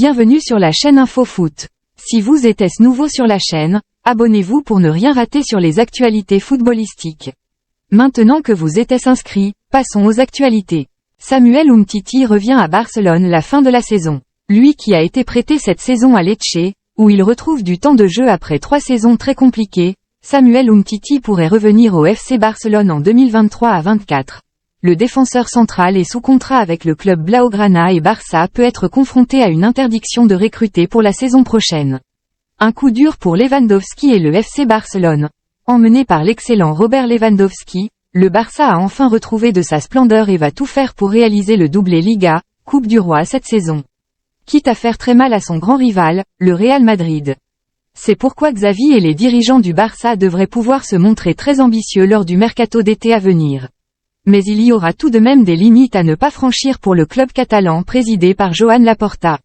Bienvenue sur la chaîne InfoFoot. Si vous êtes nouveau sur la chaîne, abonnez-vous pour ne rien rater sur les actualités footballistiques. Maintenant que vous êtes inscrit, passons aux actualités. Samuel Umtiti revient à Barcelone la fin de la saison. Lui qui a été prêté cette saison à Lecce, où il retrouve du temps de jeu après 3 saisons très compliquées, Samuel Umtiti pourrait revenir au FC Barcelone en 2023 à 24. Le défenseur central est sous contrat avec le club Blaugrana et Barça peut être confronté à une interdiction de recruter pour la saison prochaine. Un coup dur pour Lewandowski et le FC Barcelone. Emmené par l'excellent Robert Lewandowski, le Barça a enfin retrouvé de sa splendeur et va tout faire pour réaliser le doublé Liga, Coupe du Roi cette saison. Quitte à faire très mal à son grand rival, le Real Madrid. C'est pourquoi Xavi et les dirigeants du Barça devraient pouvoir se montrer très ambitieux lors du mercato d'été à venir. Mais il y aura tout de même des limites à ne pas franchir pour le club catalan présidé par Joan Laporta.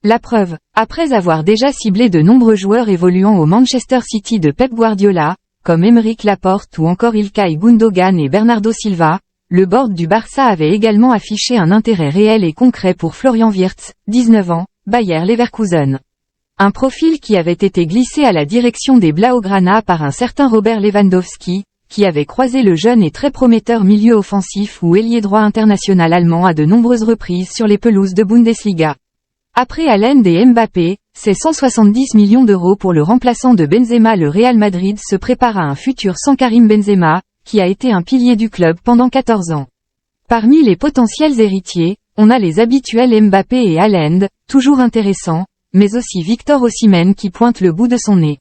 La preuve, après avoir déjà ciblé de nombreux joueurs évoluant au Manchester City de Pep Guardiola, comme Aymeric Laporte ou encore Ilkay Gundogan et Bernardo Silva, le board du Barça avait également affiché un intérêt réel et concret pour Florian Wirtz, 19 ans, Bayer Leverkusen. Un profil qui avait été glissé à la direction des Blaugrana par un certain Robert Lewandowski, qui avait croisé le jeune et très prometteur milieu offensif ou ailier droit international allemand à de nombreuses reprises sur les pelouses de Bundesliga. Après Haaland et Mbappé, c'est 170 millions d'euros pour le remplaçant de Benzema. Le Real Madrid se prépare à un futur sans Karim Benzema, qui a été un pilier du club pendant 14 ans. Parmi les potentiels héritiers, on a les habituels Mbappé et Haaland, toujours intéressants, mais aussi Victor Osimhen qui pointe le bout de son nez.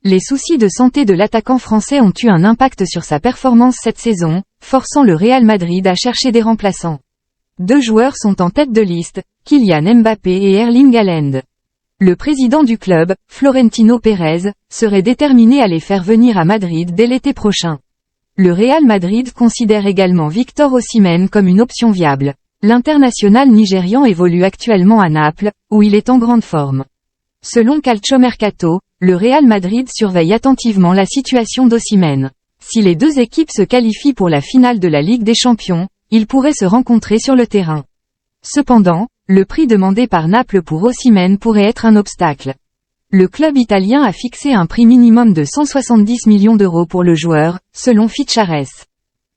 Les soucis de santé de l'attaquant français ont eu un impact sur sa performance cette saison, forçant le Real Madrid à chercher des remplaçants. 2 joueurs sont en tête de liste, Kylian Mbappé et Erling Haaland. Le président du club, Florentino Pérez, serait déterminé à les faire venir à Madrid dès l'été prochain. Le Real Madrid considère également Victor Osimhen comme une option viable. L'international nigérian évolue actuellement à Naples, où il est en grande forme. Selon Calciomercato, le Real Madrid surveille attentivement la situation d'Osimhen. Si les 2 équipes se qualifient pour la finale de la Ligue des Champions, ils pourraient se rencontrer sur le terrain. Cependant, le prix demandé par Naples pour Osimhen pourrait être un obstacle. Le club italien a fixé un prix minimum de 170 millions d'euros pour le joueur, selon Fichares.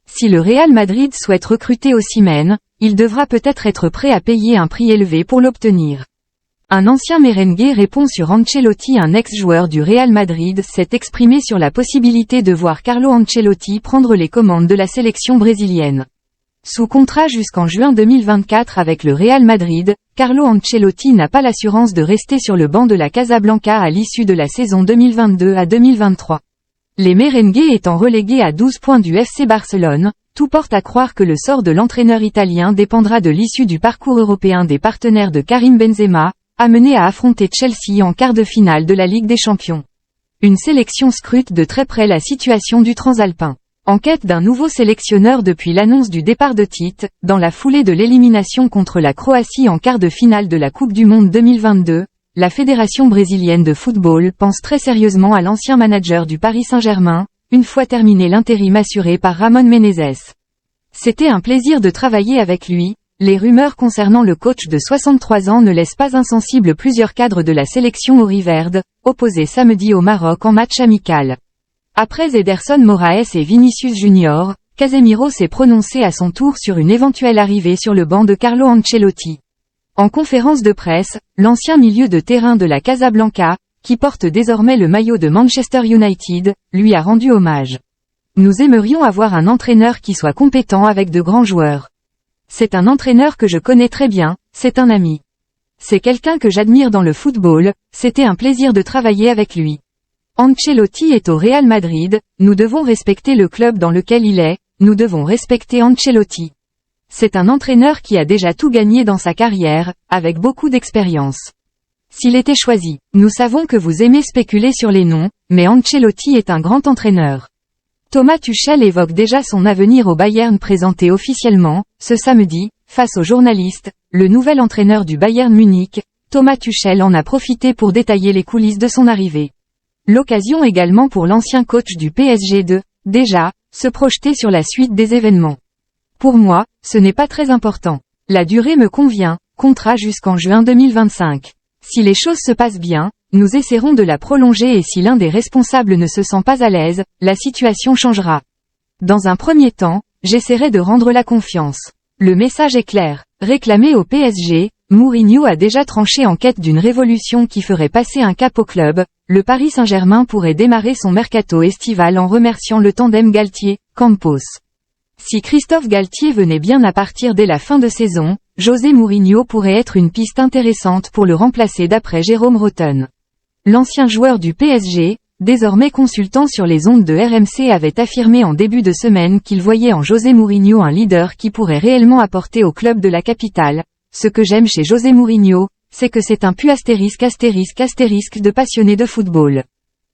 Si le Real Madrid souhaite recruter Osimhen, il devra peut-être être prêt à payer un prix élevé pour l'obtenir. Un ancien merengue répond sur Ancelotti. Un ex-joueur du Real Madrid s'est exprimé sur la possibilité de voir Carlo Ancelotti prendre les commandes de la sélection brésilienne. Sous contrat jusqu'en juin 2024 avec le Real Madrid, Carlo Ancelotti n'a pas l'assurance de rester sur le banc de la Casablanca à l'issue de la saison 2022 à 2023. Les merengues étant relégués à 12 points du FC Barcelone, tout porte à croire que le sort de l'entraîneur italien dépendra de l'issue du parcours européen des partenaires de Karim Benzema, amené à affronter Chelsea en quart de finale de la Ligue des Champions. Une sélection scrute de très près la situation du Transalpin. En quête d'un nouveau sélectionneur depuis l'annonce du départ de Tite, dans la foulée de l'élimination contre la Croatie en quart de finale de la Coupe du Monde 2022, la Fédération brésilienne de football pense très sérieusement à l'ancien manager du Paris Saint-Germain, une fois terminé l'intérim assuré par Ramon Menezes. C'était un plaisir de travailler avec lui. Les rumeurs concernant le coach de 63 ans ne laissent pas insensibles plusieurs cadres de la sélection auriverde, opposés samedi au Maroc en match amical. Après Ederson Moraes et Vinicius Junior, Casemiro s'est prononcé à son tour sur une éventuelle arrivée sur le banc de Carlo Ancelotti. En conférence de presse, l'ancien milieu de terrain de la Casablanca, qui porte désormais le maillot de Manchester United, lui a rendu hommage. Nous aimerions avoir un entraîneur qui soit compétent avec de grands joueurs. C'est un entraîneur que je connais très bien, c'est un ami. C'est quelqu'un que j'admire dans le football, c'était un plaisir de travailler avec lui. Ancelotti est au Real Madrid, nous devons respecter le club dans lequel il est, nous devons respecter Ancelotti. C'est un entraîneur qui a déjà tout gagné dans sa carrière, avec beaucoup d'expérience. S'il était choisi, nous savons que vous aimez spéculer sur les noms, mais Ancelotti est un grand entraîneur. Thomas Tuchel évoque déjà son avenir au Bayern présenté officiellement, ce samedi, face aux journalistes. Le nouvel entraîneur du Bayern Munich, Thomas Tuchel en a profité pour détailler les coulisses de son arrivée. L'occasion également pour l'ancien coach du PSG de, déjà, se projeter sur la suite des événements. Pour moi, ce n'est pas très important. La durée me convient, contrat jusqu'en juin 2025. Si les choses se passent bien, nous essaierons de la prolonger et si l'un des responsables ne se sent pas à l'aise, la situation changera. Dans un premier temps, j'essaierai de rendre la confiance. Le message est clair. Réclamé au PSG, Mourinho a déjà tranché en quête d'une révolution qui ferait passer un cap au club. Le Paris Saint-Germain pourrait démarrer son mercato estival en remerciant le tandem Galtier-Campos. Si Christophe Galtier venait bien à partir dès la fin de saison, José Mourinho pourrait être une piste intéressante pour le remplacer d'après Jérôme Rotten. L'ancien joueur du PSG, désormais consultant sur les ondes de RMC, avait affirmé en début de semaine qu'il voyait en José Mourinho un leader qui pourrait réellement apporter au club de la capitale. Ce que j'aime chez José Mourinho, c'est que c'est un pu astérisque de passionné de football.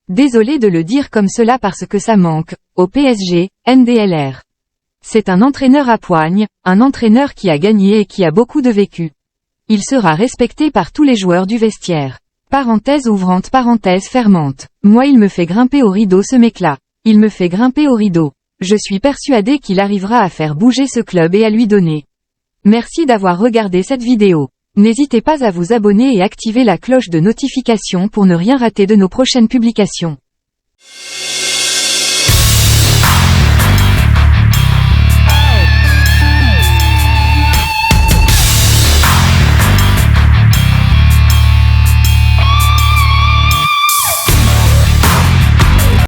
Désolé de le dire comme cela parce que ça manque, au PSG, NDLR. C'est un entraîneur à poigne, un entraîneur qui a gagné et qui a beaucoup de vécu. Il sera respecté par tous les joueurs du vestiaire. Parenthèse ouvrante, parenthèse fermante. Moi il me fait grimper au rideau ce mec-là. Il me fait grimper au rideau. Je suis persuadé qu'il arrivera à faire bouger ce club et à lui donner. Merci d'avoir regardé cette vidéo. N'hésitez pas à vous abonner et activer la cloche de notification pour ne rien rater de nos prochaines publications.